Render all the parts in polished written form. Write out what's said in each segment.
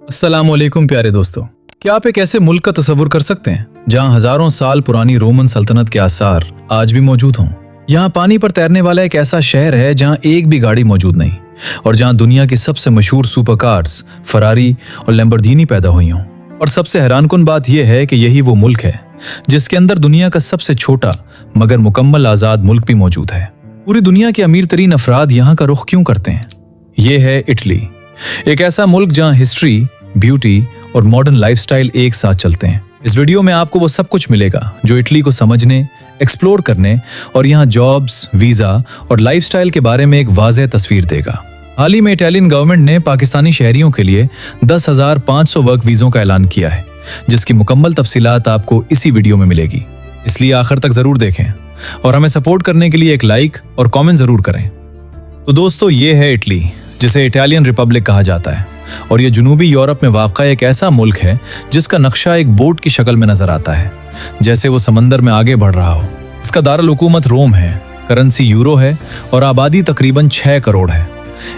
अस्सलामुअलैकुम प्यारे दोस्तों, क्या आप एक ऐसे मुल्क का तस्वुर कर सकते हैं जहां हजारों साल पुरानी रोमन सल्तनत के आसार आज भी मौजूद हों? यहाँ पानी पर तैरने वाला एक ऐसा शहर है जहां एक भी गाड़ी मौजूद नहीं और जहां दुनिया की सबसे मशहूर सुपर कार्स फरारी और लैम्बोर्गिनी पैदा हुई हों। और सबसे हैरानकुन बात यह है कि यही वो मुल्क है जिसके अंदर दुनिया का सबसे छोटा मगर मुकम्मल आज़ाद मुल्क भी मौजूद है। पूरी दुनिया के अमीर तरीन अफराद यहाँ का रुख क्यों करते हैं? ये है इटली, एक ऐसा मुल्क जहां हिस्ट्री, ब्यूटी और मॉडर्न लाइफस्टाइल एक साथ चलते हैं। इस वीडियो में आपको वो सब कुछ मिलेगा जो इटली को समझने, एक्सप्लोर करने और यहाँ जॉब्स, वीजा और लाइफस्टाइल के बारे में एक वाज़ेह तस्वीर देगा। हाल ही में इटालियन गवर्नमेंट ने पाकिस्तानी शहरियों के लिए 10,500 वर्क वीज़ों का ऐलान किया है, जिसकी मुकम्मल तफसीलात आपको इसी वीडियो में मिलेगी, इसलिए आखिर तक जरूर देखें और हमें सपोर्ट करने के लिए एक लाइक और कमेंट जरूर करें। तो दोस्तों, ये है इटली, जिसे इटालियन रिपब्लिक कहा जाता है, और ये जनूबी यूरोप में वाक़ा एक ऐसा मुल्क है जिसका नक्शा एक बोट की शक्ल में नजर आता है, जैसे वो समंदर में आगे बढ़ रहा हो। इसका दारुल हुकूमत रोम है, करेंसी यूरो है और आबादी तकरीबन 6 करोड़ है।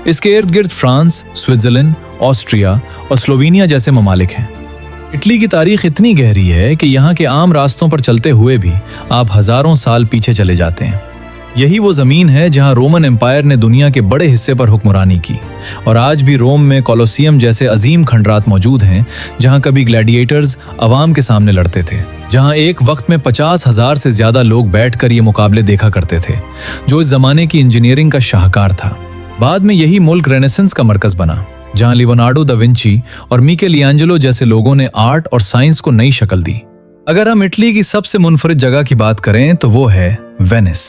इसके इर्द गिर्द फ्रांस, स्विट्जरलैंड, ऑस्ट्रिया और स्लोवेनिया जैसे ममालिक हैं। इटली की तारीख इतनी गहरी है कि यहाँ के आम रास्तों पर चलते हुए भी आप हजारों साल पीछे चले जाते हैं। यही वो जमीन है जहां रोमन एम्पायर ने दुनिया के बड़े हिस्से पर हुक्मरानी की, और आज भी रोम में कोलोसियम जैसे अजीम खंडरात मौजूद हैं जहां कभी ग्लैडिएटर्स अवाम के सामने लड़ते थे, जहां एक वक्त में 50,000 से ज्यादा लोग बैठकर ये मुकाबले देखा करते थे, जो इस जमाने की इंजीनियरिंग का शाहकार था। बाद में यही मुल्क रेनेसेंस का मरकज बना, जहां लियोनार्डो दा विंची और मिकेलएंजेलो जैसे लोगों ने आर्ट और साइंस को नई शक्ल दी। अगर हम इटली की सबसे मुनफरिद जगह की बात करें तो वो है वेनिस,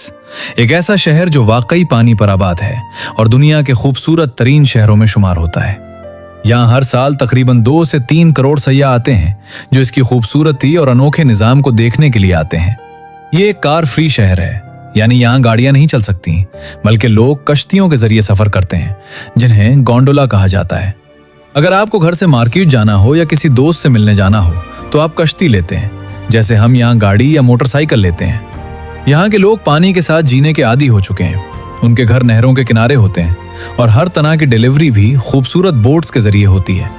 एक ऐसा शहर जो वाकई पानी पर आबाद है और दुनिया के खूबसूरत तरीन शहरों में शुमार होता है। यहाँ हर साल तकरीबन 2 से 3 करोड़ सयाह आते हैं जो इसकी खूबसूरती और अनोखे निज़ाम को देखने के लिए आते हैं। ये एक कार फ्री शहर है, यानी यहाँ गाड़ियां नहीं चल सकती, बल्कि लोग कश्तियों के जरिए सफर करते हैं, जिन्हें गोंडोला कहा जाता है। अगर आपको घर से मार्केट जाना हो या किसी दोस्त से मिलने जाना हो तो आप कश्ती लेते हैं, जैसे हम यहाँ गाड़ी या मोटरसाइकिल लेते हैं। यहाँ के लोग पानी के साथ जीने के आदी हो चुके हैं। उनके घर नहरों के किनारे होते हैं और हर तरह की डिलीवरी भी खूबसूरत बोट्स के जरिए होती है।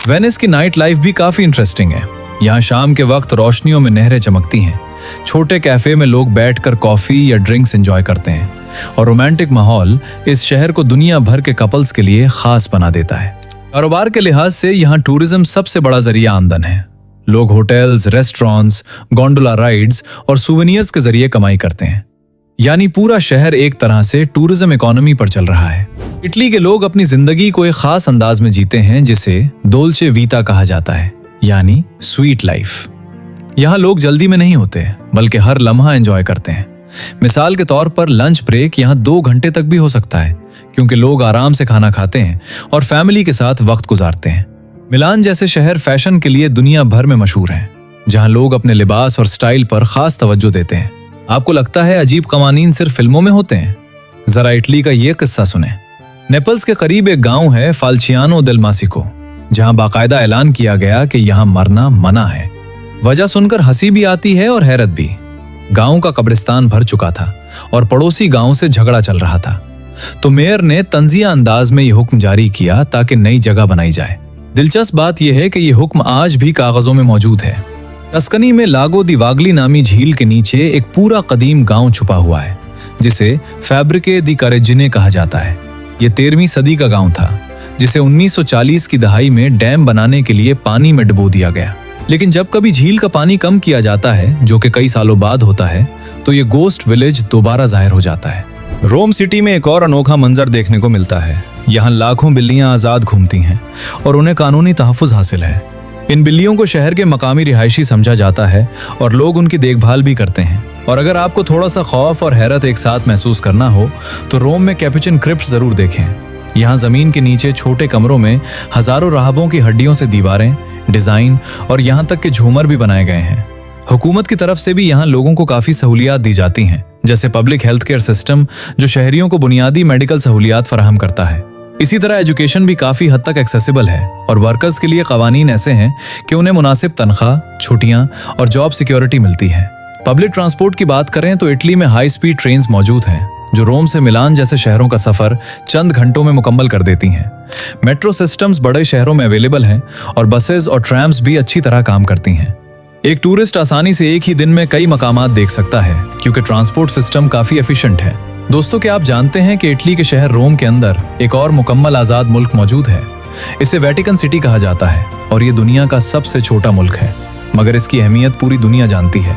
वेनिस की नाइट लाइफ भी काफी इंटरेस्टिंग है। यहाँ शाम के वक्त रोशनियों में नहरें चमकती हैं, छोटे कैफे में लोग बैठकर कॉफी या ड्रिंक्स एंजॉय करते हैं, और रोमांटिक माहौल इस शहर को दुनिया भर के कपल्स के लिए खास बना देता है। कारोबार के लिहाज से यहाँ टूरिज्म सबसे बड़ा जरिया आमदन है। लोग होटल्स, रेस्टोरेंट्स, गोंडोला राइड्स और सुवेनियर्स के जरिए कमाई करते हैं, यानी पूरा शहर एक तरह से टूरिज्म इकोनॉमी पर चल रहा है। इटली के लोग अपनी जिंदगी को एक खास अंदाज में जीते हैं जिसे डोल्चे वीटा कहा जाता है, यानी स्वीट लाइफ। यहाँ लोग जल्दी में नहीं होते, बल्कि हर लम्हा एंजॉय करते हैं। मिसाल के तौर पर लंच ब्रेक यहाँ 2 घंटे तक भी हो सकता है, क्योंकि लोग आराम से खाना खाते हैं और फैमिली के साथ वक्त गुजारते हैं। मिलान जैसे शहर फैशन के लिए दुनिया भर में मशहूर हैं, जहां लोग अपने लिबास और स्टाइल पर खास तवज्जो देते हैं। आपको लगता है अजीब कवानीन सिर्फ फिल्मों में होते हैं? जरा इटली का ये किस्सा सुने। नेपल्स के करीब एक गांव है फाल्चियानो देल मासिको, जहां बाकायदा ऐलान किया गया कि यहां मरना मना है। वजह सुनकर हंसी भी आती है और हैरत भी। गांव का कब्रिस्तान भर चुका था और पड़ोसी गांव से झगड़ा चल रहा था, तो मेयर ने तंजिया अंदाज में यह हुक्म जारी किया ताकि नई जगह बनाई जाए। दिलचस्प बात यह है कि यह हुक्म आज भी कागजों में मौजूद है। टस्कनी में लागो दी वागली नामी झील के नीचे एक पूरा कदीम गांव छुपा हुआ है, जिसे फैब्रिके दी करेजिने कहा जाता है। यह 13वीं सदी का गांव था, जिसे 1940 की दहाई में डैम बनाने के लिए पानी में डुबो दिया गया। लेकिन जब कभी झील का पानी कम किया जाता है, जो कि कई सालों बाद होता है, तो ये गोस्ट विलेज दोबारा जाहिर हो जाता है। रोम सिटी में एक और अनोखा मंजर देखने को मिलता है। यहाँ लाखों बिल्लियां आज़ाद घूमती हैं और उन्हें कानूनी तहफ़्फ़ुज़ हासिल है। इन बिल्लियों को शहर के मकामी रिहायशी समझा जाता है और लोग उनकी देखभाल भी करते हैं। और अगर आपको थोड़ा सा खौफ और हैरत एक साथ महसूस करना हो तो रोम में कैपुचिन क्रिप्ट जरूर देखें। यहाँ ज़मीन के नीचे छोटे कमरों में हज़ारों राहबों की हड्डियों से दीवारें, डिज़ाइन और यहाँ तक के झूमर भी बनाए गए हैं। हुकूमत की तरफ से भी यहाँ लोगों को काफ़ी सहूलियात दी जाती हैं, जैसे पब्लिक हेल्थ केयर सिस्टम, जो शहरियों को बुनियादी मेडिकल सहूलियात फराहम करता है। इसी तरह एजुकेशन भी काफ़ी हद तक एक्सेसिबल है और वर्कर्स के लिए कवानीन ऐसे हैं कि उन्हें मुनासिब तनख्वाह, छुट्टियां और जॉब सिक्योरिटी मिलती है। पब्लिक ट्रांसपोर्ट की बात करें तो इटली में हाई स्पीड ट्रेन्स मौजूद हैं, जो रोम से मिलान जैसे शहरों का सफर चंद घंटों में मुकम्मल कर देती हैं। मेट्रो सिस्टम्स बड़े शहरों में अवेलेबल हैं और बसेस और ट्रैम्स भी अच्छी तरह काम करती हैं। एक टूरिस्ट आसानी से एक ही दिन में कई मकामात देख सकता है क्योंकि ट्रांसपोर्ट सिस्टम काफी एफिशिएंट है। दोस्तों, क्या आप जानते हैं कि इटली के शहर रोम के अंदर एक और मुकम्मल आजाद मुल्क मौजूद है। इसे वेटिकन सिटी कहा जाता है और ये दुनिया का सबसे छोटा मुल्क है, मगर इसकी अहमियत पूरी दुनिया जानती है।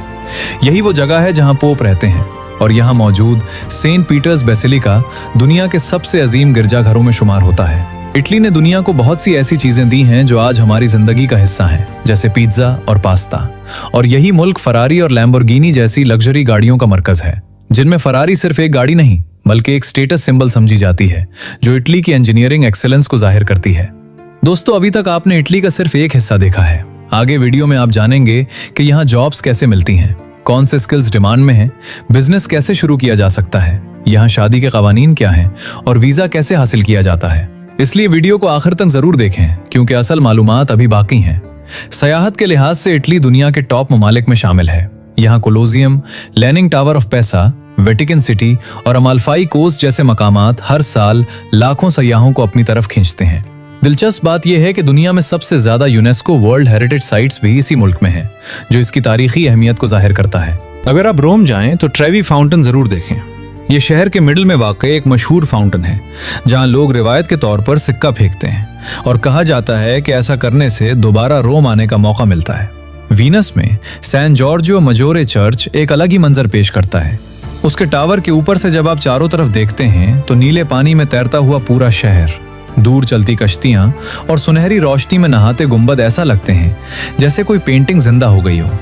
यही वो जगह है जहां पोप रहते हैं और यहाँ मौजूद सेंट पीटर्स बेसिलिका दुनिया के सबसे अजीम गिरजाघरों में शुमार होता है। इटली ने दुनिया को बहुत सी ऐसी चीजें दी हैं जो आज हमारी जिंदगी का हिस्सा हैं, जैसे पिज्जा और पास्ता। और यही मुल्क फरारी और लैम्बोर्गिनी जैसी लग्जरी गाड़ियों का मरकज है, जिनमें फरारी सिर्फ एक गाड़ी नहीं बल्कि एक स्टेटस सिंबल समझी जाती है जो इटली की इंजीनियरिंग एक्सेलेंस को जाहिर करती है। दोस्तों, अभी तक आपने इटली का सिर्फ एक हिस्सा देखा है। आगे वीडियो में आप जानेंगे कि यहाँ जॉब्स कैसे मिलती हैं, कौन से स्किल्स डिमांड में हैं, बिजनेस कैसे शुरू किया जा सकता है, यहाँ शादी के कवानीन क्या हैं और वीजा कैसे हासिल किया जाता है। इसलिए वीडियो को आखिर तक जरूर देखें क्योंकि असल मालूमात अभी बाकी हैं। सयाहत के लिहाज से इटली दुनिया के टॉप ममालिक में शामिल है। यहाँ कोलोजियम, लेनिंग टावर ऑफ पैसा, वेटिकन सिटी और अमाल्फाई कोस्ट जैसे मकामात हर साल लाखों सयाहों को अपनी तरफ खींचते हैं। दिलचस्प बात यह है कि दुनिया में सबसे ज्यादा यूनेस्को वर्ल्ड हेरिटेज साइट्स भी इसी मुल्क में हैं, जो इसकी तारीखी अहमियत को जाहिर करता है। अगर आप रोम जाएं तो ट्रेवी फाउंटेन जरूर देखें। ये शहर के मिडिल में वाक़ एक मशहूर फाउंटेन है जहां लोग रिवायत के तौर पर सिक्का फेंकते हैं और कहा जाता है कि ऐसा करने से दोबारा रोम आने का मौका मिलता है। वीनस में सैन जॉर्जियो मजोरे चर्च एक अलग ही मंजर पेश करता है। उसके टावर के ऊपर से जब आप चारों तरफ देखते हैं तो नीले पानी में तैरता हुआ पूरा शहर, दूर चलती कश्तियां और सुनहरी रोशनी में नहाते गुंबद ऐसा लगते हैं जैसे कोई पेंटिंग जिंदा हो गई हो।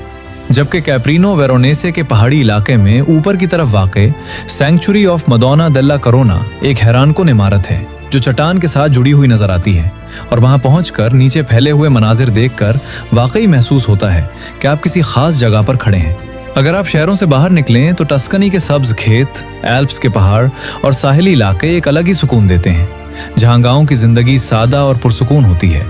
जबकि कैप्रिनो वेरोनेसे के पहाड़ी इलाके में ऊपर की तरफ वाक़े सैंक्चुरी ऑफ मदोना डेल्ला करोना एक हैरानकुन इमारत है जो चट्टान के साथ जुड़ी हुई नजर आती है और वहां पहुंचकर नीचे फैले हुए मनाजिर देखकर वाकई महसूस होता है कि आप किसी खास जगह पर खड़े हैं। अगर आप शहरों से बाहर निकलें तो टस्कनी के सब्ज खेत, एल्प्स के पहाड़ और साहिली इलाके एक अलग ही सुकून देते हैं, जहां गाँव की जिंदगी सादा और पुरसुकून होती है।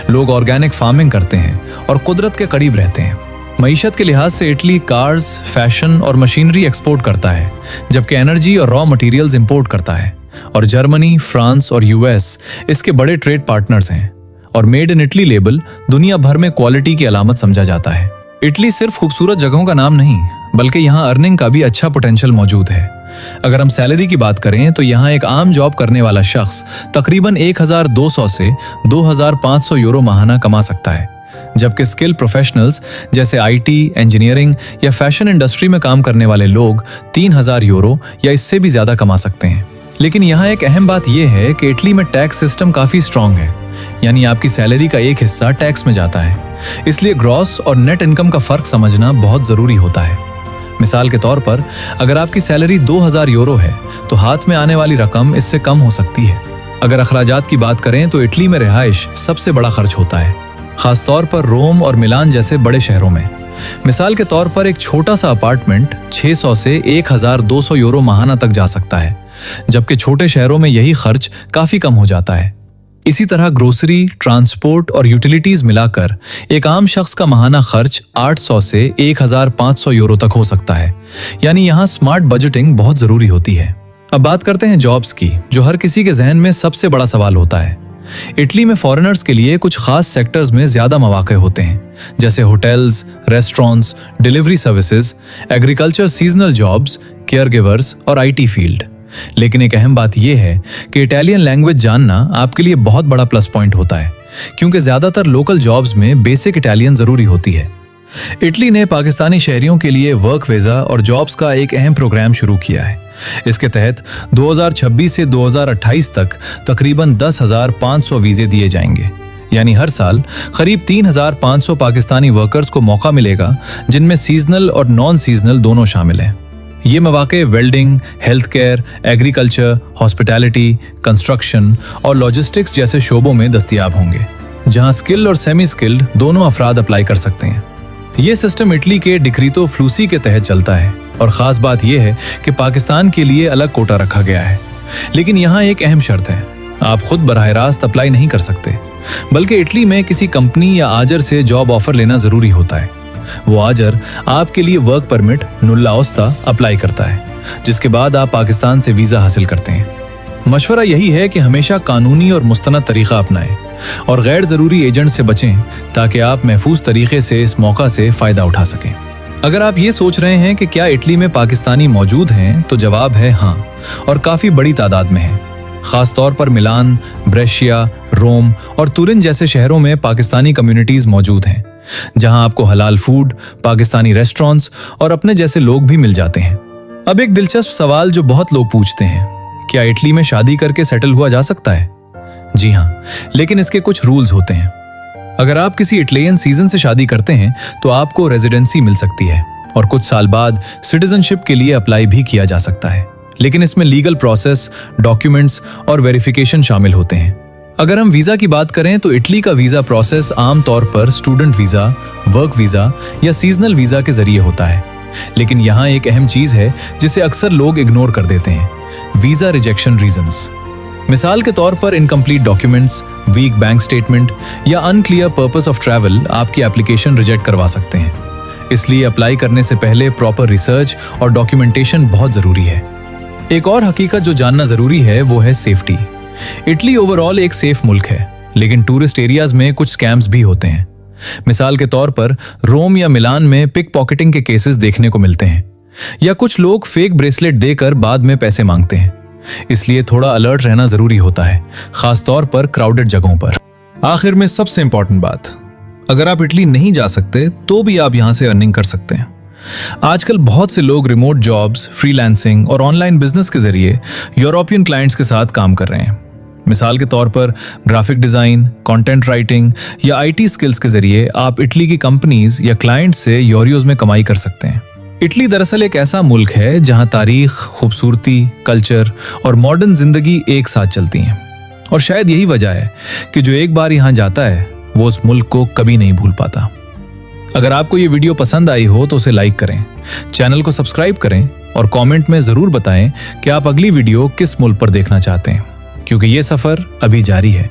लोग ऑर्गेनिक फार्मिंग करते हैं और कुदरत के करीब रहते हैं। मईशत के लिहाज से इटली कार्स, फैशन और मशीनरी एक्सपोर्ट करता है, जबकि एनर्जी और रॉ मटेरियल्स इंपोर्ट करता है। और जर्मनी, फ्रांस और यूएस इसके बड़े ट्रेड पार्टनर्स हैं और मेड इन इटली लेबल दुनिया भर में क्वालिटी की अलामत समझा जाता है। इटली सिर्फ खूबसूरत जगहों का नाम नहीं बल्कि यहाँ अर्निंग का भी अच्छा पोटेंशियल मौजूद है। अगर हम सैलरी की बात करें तो यहाँ एक आम जॉब करने वाला शख्स तकरीबन 1200 से 2500 यूरो माहाना कमा सकता है, जबकि स्किल प्रोफेशनल्स जैसे आईटी, इंजीनियरिंग या फैशन इंडस्ट्री में काम करने वाले लोग 3000 यूरो या इससे भी ज्यादा कमा सकते हैं। लेकिन यहाँ एक अहम बात यह है कि इटली में टैक्स सिस्टम काफी स्ट्रांग है, यानी आपकी सैलरी का एक हिस्सा टैक्स में जाता है। इसलिए ग्रॉस और नेट इनकम का फर्क समझना बहुत जरूरी होता है। मिसाल के तौर पर अगर आपकी सैलरी 2000 यूरो है तो हाथ में आने वाली रकम इससे कम हो सकती है। अगर अखराजात की बात करें तो इटली में रिहाइश सबसे बड़ा खर्च होता है, खासतौर पर रोम और मिलान जैसे बड़े शहरों में। मिसाल के तौर पर एक छोटा सा अपार्टमेंट 600 से 1200 यूरो माहाना तक जा सकता है, जबकि छोटे शहरों में यही खर्च काफी कम हो जाता है। इसी तरह ग्रोसरी, ट्रांसपोर्ट और यूटिलिटीज मिलाकर एक आम शख्स का माहाना खर्च 800 से 1500 यूरो तक हो सकता है, यानी यहाँ स्मार्ट बजटिंग बहुत जरूरी होती है। अब बात करते हैं जॉब्स की, जो हर किसी के जहन में सबसे बड़ा सवाल होता है। इटली में फॉरेनर्स के लिए कुछ खास सेक्टर्स में ज्यादा मौके होते हैं, जैसे hotels, restaurants, delivery services, agriculture, seasonal jobs, care givers और आईटी फील्ड। लेकिन एक अहम बात यह है कि इटालियन लैंग्वेज जानना आपके लिए बहुत बड़ा प्लस पॉइंट होता है, क्योंकि ज्यादातर लोकल जॉब्स में बेसिक इटालियन जरूरी होती है। इटली ने पाकिस्तानी शहरियों के लिए वर्क वीजा और जॉब्स का एक अहम प्रोग्राम शुरू किया है। इसके तहत 2026 से 2028 तक तकरीबन 10,500 वीजे दिए जाएंगे, यानी हर साल करीब 3,500 पाकिस्तानी वर्कर्स को मौका मिलेगा, जिनमें सीजनल और नॉन सीजनल दोनों शामिल हैं। ये मौके welding, health care, agriculture, hospitality, construction और लॉजिस्टिक्स जैसे शोबों में दस्तयाब होंगे, जहां स्किल्ड और सेमी स्किल्ड दोनों अफराद अप्लाई कर सकते हैं। ये सिस्टम इटली के डिक्रीतो फ्लूसी के तहत चलता है और ख़ास बात यह है कि पाकिस्तान के लिए अलग कोटा रखा गया है। लेकिन यहाँ एक अहम शर्त है, आप खुद बराह रास्त अप्लाई नहीं कर सकते, बल्कि इटली में किसी कंपनी या आजर से जॉब ऑफर लेना ज़रूरी होता है। वो आजर आपके लिए वर्क परमिट नुल्ला ओस्ता अप्लाई करता है, जिसके बाद आप पाकिस्तान से वीज़ा हासिल करते हैं। मशवरा यही है कि हमेशा कानूनी और मुस्तनद तरीका अपनाएं और गैर जरूरी एजेंट से बचें ताकि आप महफूज तरीके से इस मौका से फायदा उठा सकें। अगर आप ये सोच रहे हैं कि क्या इटली में पाकिस्तानी मौजूद हैं, तो जवाब है हाँ, और काफी बड़ी तादाद में है। खास तौर पर मिलान, ब्रेशिया, रोम और तुरिन जैसे शहरों में पाकिस्तानी कम्युनिटीज मौजूद हैं, जहां आपको हलाल फूड, पाकिस्तानी रेस्टोरेंट्स और अपने जैसे लोग भी मिल जाते हैं। अब एक दिलचस्प सवाल जो बहुत लोग पूछते हैं, क्या इटली में शादी करके सेटल हुआ जा सकता है? जी हाँ, लेकिन इसके कुछ रूल्स होते हैं। अगर आप किसी इटलियन सीजन से शादी करते हैं तो आपको रेजिडेंसी मिल सकती है और कुछ साल बाद सिटीजनशिप के लिए अप्लाई भी किया जा सकता है, लेकिन इसमें लीगल प्रोसेस, डॉक्यूमेंट्स और वेरिफिकेशन शामिल होते हैं। अगर हम वीजा की बात करें तो इटली का वीजा प्रोसेस आमतौर पर स्टूडेंट वीजा, वर्क वीजा या सीजनल वीजा के जरिए होता है, लेकिन यहाँ एक अहम चीज है जिसे अक्सर लोग इग्नोर कर देते हैं: वीजा रिजेक्शन रीजंस। मिसाल के तौर पर incomplete documents, weak bank statement या अनक्लियर पर्पस ऑफ ट्रैवल आपकी एप्लीकेशन रिजेक्ट करवा सकते हैं। इसलिए अप्लाई करने से पहले प्रॉपर रिसर्च और डॉक्यूमेंटेशन बहुत जरूरी है। एक और हकीकत जो जानना जरूरी है वो है सेफ्टी। इटली ओवरऑल एक सेफ मुल्क है, लेकिन टूरिस्ट एरियाज में कुछ स्कैम्स भी होते हैं। मिसाल के तौर पर रोम या मिलान में पिक पॉकेटिंग के केसेस देखने को मिलते हैं, या कुछ लोग फेक ब्रेसलेट देकर बाद में पैसे मांगते हैं। इसलिए थोड़ा अलर्ट रहना जरूरी होता है, खास तौर पर क्राउडेड जगहों पर। आखिर में सबसे इंपॉर्टेंट बात, अगर आप इटली नहीं जा सकते तो भी आप यहां से अर्निंग कर सकते हैं। आजकल बहुत से लोग रिमोट जॉब्स, फ्रीलांसिंग और ऑनलाइन बिजनेस के जरिए यूरोपियन क्लाइंट्स के साथ काम कर रहे हैं। मिसाल के तौर पर ग्राफिक डिजाइन, कंटेंट राइटिंग या आईटी स्किल्स के जरिए आप इटली की कंपनीज या क्लाइंट्स से यूरोज में कमाई कर सकते हैं। इटली दरअसल एक ऐसा मुल्क है जहां तारीख, खूबसूरती, कल्चर और मॉडर्न जिंदगी एक साथ चलती हैं, और शायद यही वजह है कि जो एक बार यहां जाता है वो उस मुल्क को कभी नहीं भूल पाता। अगर आपको ये वीडियो पसंद आई हो तो उसे लाइक करें, चैनल को सब्सक्राइब करें और कमेंट में जरूर बताएं कि आप अगली वीडियो किस मुल्क पर देखना चाहते हैं, क्योंकि ये सफर अभी जारी है।